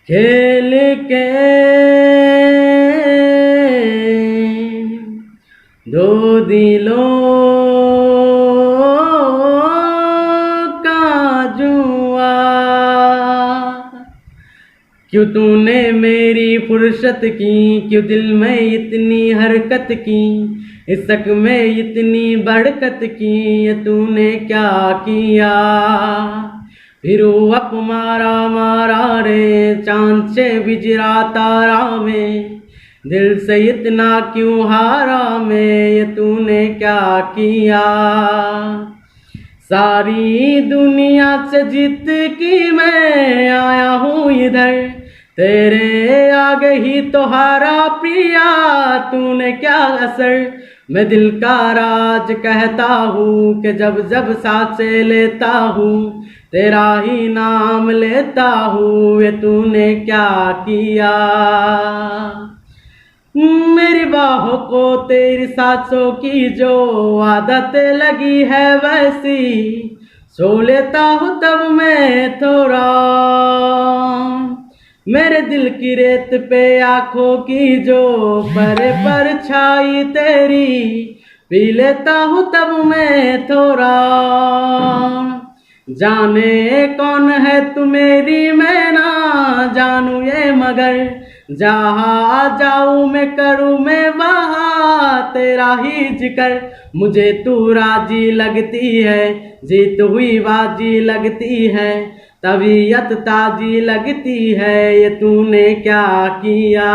खेल के दो दिलों का जुआ, क्यों तूने मेरी फुर्सत की, क्यों दिल में इतनी हरकत की, इश्क में इतनी बरकत की, ये तूने क्या किया। फिर वप मारा मारा रे चांद से बिजरा तारा में, दिल से इतना क्यों हारा मैं, ये तूने क्या किया। सारी दुनिया से जीत की मैं आया हूँ इधर, तेरे आगे ही तो हारा प्रिया, तूने क्या असर। मैं दिल का राज कहता हूँ कि जब जब सांसें लेता हूँ, तेरा ही नाम लेता हूँ, ये तूने क्या किया। मेरी बाहों को तेरी सांसों की जो आदत लगी है वैसी, सो लेता हूँ तब मैं थोड़ा, मेरे दिल की रेत पे आंखों की जो परछाई तेरी, पी लेता हूँ तब मैं थोड़ा। जाने कौन है तू मेरी मैं ना जानू ये, मगर जहाँ जाऊँ मैं करूँ मैं वहाँ तेरा ही जिक्र। मुझे तू राजी लगती है, जीत हुई बाजी लगती है, तबीयत ताजी लगती है, ये तूने क्या किया।